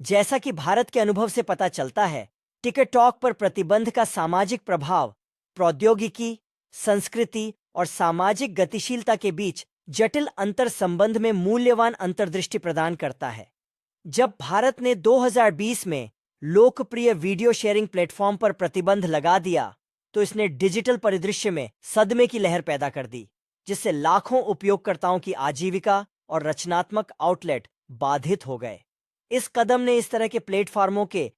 जैसा कि भारत के अनुभव से पता चलता है, टिकटॉक पर प्रतिबंध का सामाजिक प्रभाव प्रौद्योगिकी, संस्कृति और सामाजिक गतिशीलता के बीच जटिल अंतर संबंध में मूल्यवान अंतर्दृष्टि प्रदान करता है। जब भारत ने 2020 में लोकप्रिय वीडियो शेयरिंग प्लेटफॉर्म पर प्रतिबंध लगा दिया, तो इसने डिजिटल परिदृश्य में सदमे की लहर पैदा कर दी, जिससे लाखों उपयोगकर्ताओं की आजीविका और रचनात्मक आउटलेट बाधित हो गए। इस कदम ने इस तरह के प्लेटफॉर्मों के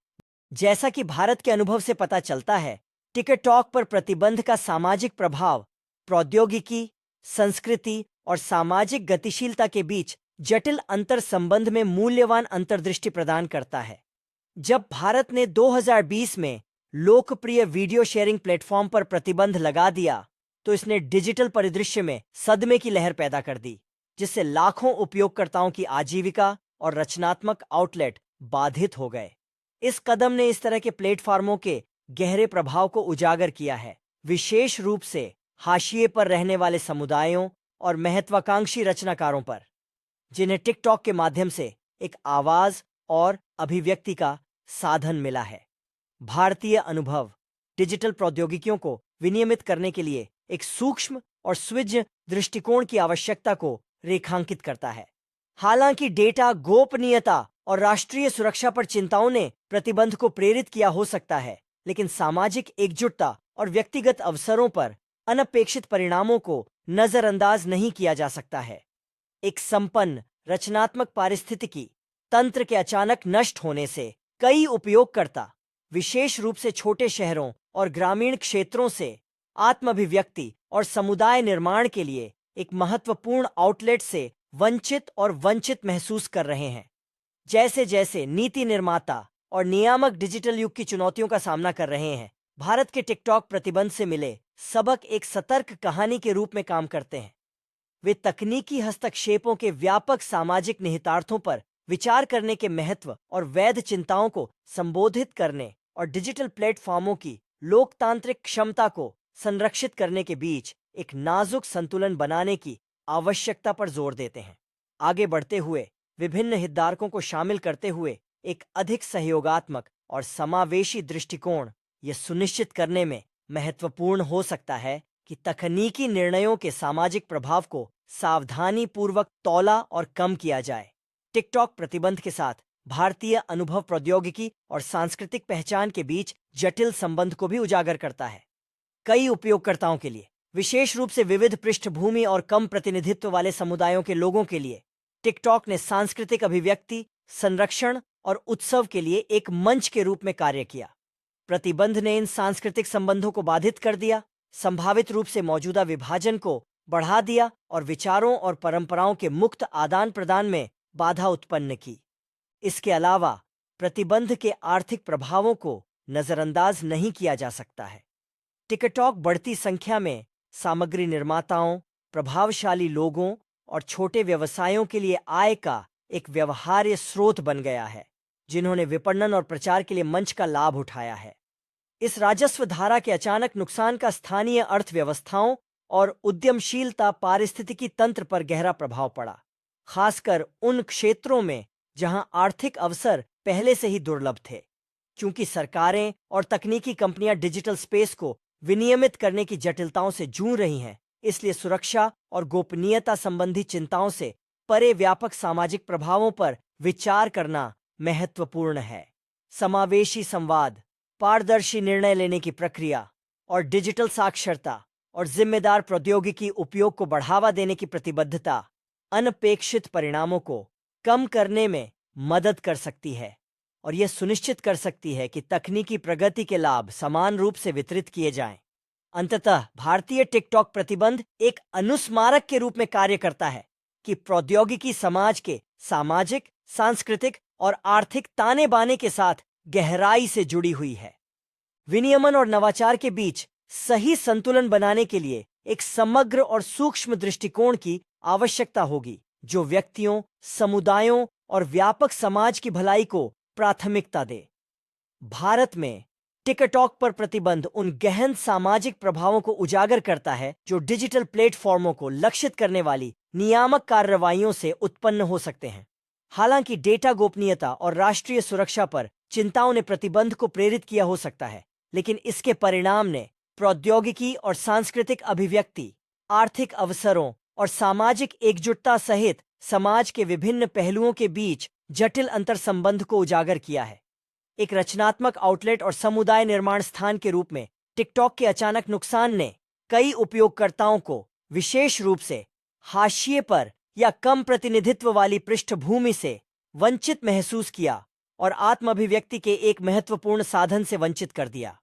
जैसा कि भारत के अनुभव से पता चलता है, टिकटॉक पर प्रतिबंध का सामाजिक प्रभाव प्रौद्योगिकी, संस्कृति और सामाजिक गतिशीलता के बीच जटिल अंतर संबंध में मूल्यवान अंतर्दृष्टि प्रदान करता है। जब भारत ने 2020 में लोकप्रिय वीडियो शेयरिंग प्लेटफॉर्म पर प्रतिबंध लगा दिया, तो इसने डिजिटल परिदृश्य में सदमे की लहर पैदा कर दी, जिससे लाखों उपयोगकर्ताओं की आजीविका और रचनात्मक आउटलेट बाधित हो गए। इस कदम ने इस तरह के प्लेटफॉर्मों के गहरे प्रभाव को उजागर किया है, विशेष रूप से हाशिए पर रहने वाले समुदायों और महत्वाकांक्षी रचनाकारों पर, जिन्हें टिकटॉक के माध्यम से एक आवाज और अभिव्यक्ति का साधन मिला है। भारतीय अनुभव डिजिटल प्रौद्योगिकियों को विनियमित करने के लिए एक सूक्ष्म और सुविज्ञ दृष्टिकोण की आवश्यकता को रेखांकित करता है। हालांकि डेटा गोपनीयता और राष्ट्रीय सुरक्षा पर चिंताओं ने प्रतिबंध को प्रेरित किया हो सकता है, लेकिन सामाजिक एकजुटता और व्यक्तिगत अवसरों पर अनपेक्षित परिणामों को नजरअंदाज नहीं किया जा सकता है। एक संपन्न रचनात्मक पारिस्थितिकी तंत्र के अचानक नष्ट होने से कई उपयोगकर्ता, विशेष रूप से छोटे शहरों और ग्रामीण क्षेत्रों से आत्माभिव्यक्ति और समुदाय निर्माण के लिए एक महत्वपूर्ण आउटलेट से वंचित महसूस कर रहे हैं। जैसे जैसे नीति निर्माता और नियामक डिजिटल युग की चुनौतियों का सामना कर रहे हैं, भारत के टिकटॉक प्रतिबंध से मिले सबक एक सतर्क कहानी के रूप में काम करते हैं। वे तकनीकी हस्तक्षेपों के व्यापक सामाजिक निहितार्थों पर विचार करने के महत्व और वैध चिंताओं को संबोधित करने और डिजिटल प्लेटफॉर्मों की लोकतांत्रिक क्षमता को संरक्षित करने के बीच एक नाजुक संतुलन बनाने की आवश्यकता पर जोर देते हैं। आगे बढ़ते हुए विभिन्न हितधारकों को शामिल करते हुए एक अधिक सहयोगात्मक और समावेशी दृष्टिकोण यह सुनिश्चित करने में महत्वपूर्ण हो सकता है कि तकनीकी निर्णयों के सामाजिक प्रभाव को सावधानीपूर्वक तौला और कम किया जाए। टिकटॉक प्रतिबंध के साथ भारतीय अनुभव प्रौद्योगिकी और सांस्कृतिक पहचान के बीच जटिल संबंध को भी उजागर करता है। कई उपयोगकर्ताओं के लिए, विशेष रूप से विविध पृष्ठभूमि और कम प्रतिनिधित्व वाले समुदायों के लोगों के लिए, टिकटॉक ने सांस्कृतिक अभिव्यक्ति, संरक्षण और उत्सव के लिए एक मंच के रूप में कार्य किया। प्रतिबंध ने इन सांस्कृतिक संबंधों को बाधित कर दिया, संभावित रूप से मौजूदा विभाजन को बढ़ा दिया और विचारों और परंपराओं के मुक्त आदान प्रदान में बाधा उत्पन्न की। इसके अलावा प्रतिबंध के आर्थिक प्रभावों को नजरअंदाज नहीं किया जा सकता है। टिकटॉक बढ़ती संख्या में सामग्री निर्माताओं, प्रभावशाली लोगों और छोटे व्यवसायों के लिए आय का एक व्यवहार्य स्रोत बन गया है, जिन्होंने विपणन और प्रचार के लिए मंच का लाभ उठाया है। इस राजस्व धारा के अचानक नुकसान का स्थानीय अर्थव्यवस्थाओं और उद्यमशीलता पारिस्थितिकी तंत्र पर गहरा प्रभाव पड़ा, खासकर उन क्षेत्रों में जहां आर्थिक अवसर पहले से ही दुर्लभ थे। क्योंकि सरकारें और तकनीकी कंपनियां डिजिटल स्पेस को विनियमित करने की जटिलताओं से जूझ रही हैं, इसलिए सुरक्षा और गोपनीयता संबंधी चिंताओं से परे व्यापक सामाजिक प्रभावों पर विचार करना महत्वपूर्ण है। समावेशी संवाद, पारदर्शी निर्णय लेने की प्रक्रिया और डिजिटल साक्षरता और जिम्मेदार प्रौद्योगिकी उपयोग को बढ़ावा देने की प्रतिबद्धता अनपेक्षित परिणामों को कम करने में मदद कर सकती है और यह सुनिश्चित कर सकती है कि तकनीकी प्रगति के लाभ समान रूप से वितरित किए जाएं। अंततः भारतीय टिकटॉक प्रतिबंध एक अनुस्मारक के रूप में कार्य करता है कि प्रौद्योगिकी समाज के सामाजिक, सांस्कृतिक और आर्थिक ताने बाने के साथ गहराई से जुड़ी हुई है। विनियमन और नवाचार के बीच सही संतुलन बनाने के लिए एक समग्र और सूक्ष्म दृष्टिकोण की आवश्यकता होगी, जो व्यक्तियों, समुदायों और व्यापक समाज की भलाई को प्राथमिकता दे। भारत में टिकटॉक पर प्रतिबंध उन गहन सामाजिक प्रभावों को उजागर करता है जो डिजिटल प्लेटफॉर्मों को लक्षित करने वाली नियामक कार्रवाइयों से उत्पन्न हो सकते हैं। हालांकि डेटा गोपनीयता और राष्ट्रीय सुरक्षा पर चिंताओं ने प्रतिबंध को प्रेरित किया हो सकता है, लेकिन इसके परिणाम ने प्रौद्योगिकी और सांस्कृतिक अभिव्यक्ति, आर्थिक अवसरों और सामाजिक एकजुटता सहित समाज के विभिन्न पहलुओं के बीच जटिल अंतर्संबंध को उजागर किया है। एक रचनात्मक आउटलेट और समुदाय निर्माण स्थान के रूप में टिकटॉक के अचानक नुकसान ने कई उपयोगकर्ताओं को विशेष रूप से हाशिए पर या कम प्रतिनिधित्व वाली पृष्ठभूमि से वंचित महसूस किया और आत्म अभिव्यक्ति के एक महत्वपूर्ण साधन से वंचित कर दिया।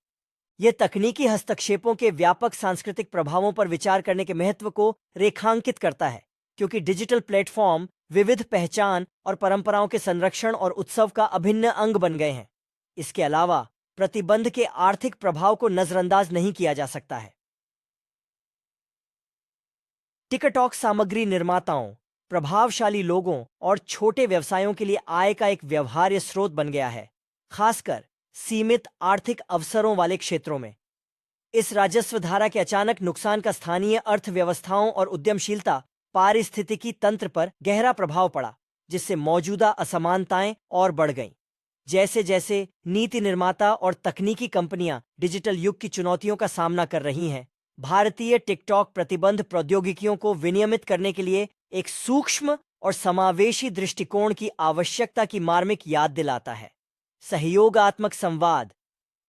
यह तकनीकी हस्तक्षेपों के व्यापक सांस्कृतिक प्रभावों पर विचार करने के महत्व को रेखांकित करता है, क्योंकि डिजिटल प्लेटफॉर्म विविध पहचान और परंपराओं के संरक्षण और उत्सव का अभिन्न अंग बन गए हैं। इसके अलावा प्रतिबंध के आर्थिक प्रभाव को नजरअंदाज नहीं किया जा सकता है। टिकटॉक सामग्री निर्माताओं, प्रभावशाली लोगों और छोटे व्यवसायों के लिए आय का एक व्यवहार्य स्रोत बन गया है, खासकर सीमित आर्थिक अवसरों वाले क्षेत्रों में। इस राजस्व धारा के अचानक नुकसान का स्थानीय अर्थव्यवस्थाओं और उद्यमशीलता पारिस्थितिकी तंत्र पर गहरा प्रभाव पड़ा, जिससे मौजूदा असमानताएं और बढ़ गईं। जैसे जैसे नीति निर्माता और तकनीकी कंपनियां डिजिटल युग की चुनौतियों का सामना कर रही हैं, भारतीय टिकटॉक प्रतिबंध प्रौद्योगिकियों को विनियमित करने के लिए एक सूक्ष्म और समावेशी दृष्टिकोण की आवश्यकता की मार्मिक याद दिलाता है। सहयोगात्मक संवाद,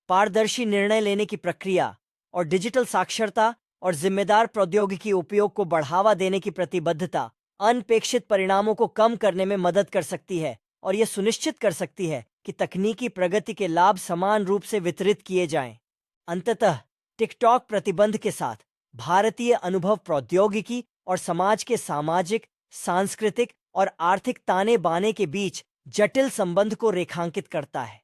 पारदर्शी निर्णय लेने की प्रक्रिया और डिजिटल साक्षरता और जिम्मेदार प्रौद्योगिकी उपयोग को बढ़ावा देने की प्रतिबद्धता अनपेक्षित परिणामों को कम करने में मदद कर सकती है और यह सुनिश्चित कर सकती है कि तकनीकी प्रगति के लाभ समान रूप से वितरित किए जाएं। अंततः टिकटॉक प्रतिबंध के साथ भारतीय अनुभव प्रौद्योगिकी और समाज के सामाजिक, सांस्कृतिक और आर्थिक ताने बाने के बीच जटिल संबंध को रेखांकित करता है।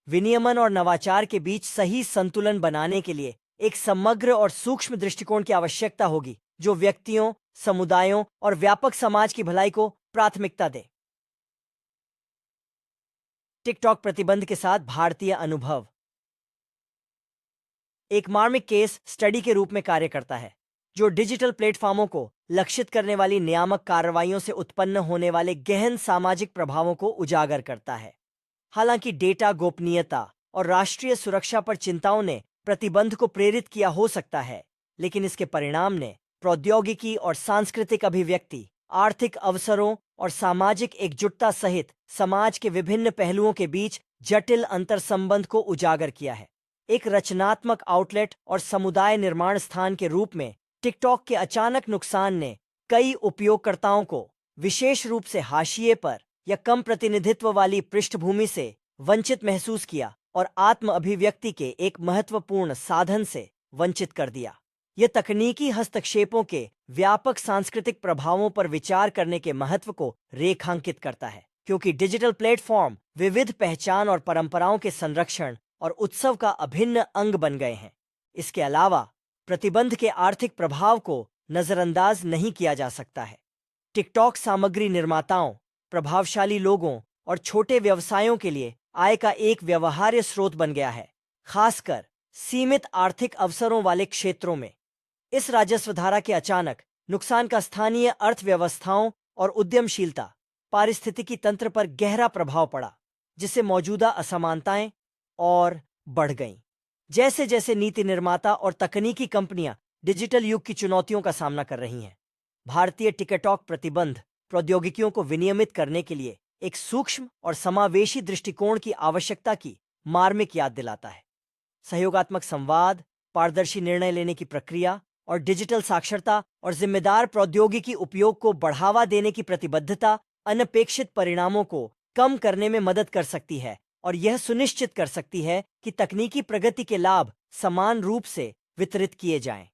विनियमन और नवाचार के बीच सही संतुलन बनाने के लिए एक समग्र और सूक्ष्म दृष्टिकोण की आवश्यकता होगी, जो व्यक्तियों, समुदायों और व्यापक समाज की भलाई को प्राथमिकता दे। टिकटॉक प्रतिबंध के साथ भारतीय अनुभव एक मार्मिक केस स्टडी के रूप में कार्य करता है, जो डिजिटल प्लेटफॉर्मों को लक्षित करने वाली नियामक कार्रवाइयों से उत्पन्न होने वाले गहन सामाजिक प्रभावों को उजागर करता है। हालांकि डेटा गोपनीयता और राष्ट्रीय सुरक्षा पर चिंताओं ने प्रतिबंध को प्रेरित किया हो सकता है, लेकिन इसके परिणाम ने प्रौद्योगिकी और सांस्कृतिक अभिव्यक्ति, आर्थिक अवसरों और सामाजिक एकजुटता सहित समाज के विभिन्न पहलुओं के बीच जटिल अंतर्संबंध को उजागर किया है। एक रचनात्मक आउटलेट और समुदाय निर्माण स्थान के रूप में टिकटॉक के अचानक नुकसान ने कई उपयोगकर्ताओं को विशेष रूप से हाशिए पर या कम प्रतिनिधित्व वाली पृष्ठभूमि से वंचित महसूस किया और आत्म अभिव्यक्ति के एक महत्वपूर्ण साधन से वंचित कर दिया। यह तकनीकी हस्तक्षेपों के व्यापक सांस्कृतिक प्रभावों पर विचार करने के महत्व को रेखांकित करता है, क्योंकि डिजिटल प्लेटफॉर्म विविध पहचान और परंपराओं के संरक्षण और उत्सव का अभिन्न अंग बन गए हैं। इसके अलावा प्रतिबंध के आर्थिक प्रभाव को नजरअंदाज नहीं किया जा सकता है। टिकटॉक सामग्री निर्माताओं, प्रभावशाली लोगों और छोटे व्यवसायों के लिए आय का एक व्यवहार्य स्रोत बन गया है, खासकर सीमित आर्थिक अवसरों वाले क्षेत्रों में। इस राजस्व धारा के अचानक नुकसान का स्थानीय अर्थव्यवस्थाओं और उद्यमशीलता पारिस्थितिकी तंत्र पर गहरा प्रभाव पड़ा, जिससे मौजूदा असमानताएं और बढ़ गईं। जैसे जैसे नीति निर्माता और तकनीकी कंपनियां डिजिटल युग की चुनौतियों का सामना कर रही हैं, भारतीय टिकटॉक प्रतिबंध प्रौद्योगिकियों को विनियमित करने के लिए एक सूक्ष्म और समावेशी दृष्टिकोण की आवश्यकता की मार्मिक याद दिलाता है। सहयोगात्मक संवाद, पारदर्शी निर्णय लेने की प्रक्रिया और डिजिटल साक्षरता और जिम्मेदार प्रौद्योगिकी उपयोग को बढ़ावा देने की प्रतिबद्धता अनपेक्षित परिणामों को कम करने में मदद कर सकती है और यह सुनिश्चित कर सकती है कि तकनीकी प्रगति के लाभ समान रूप से वितरित किए जाएं।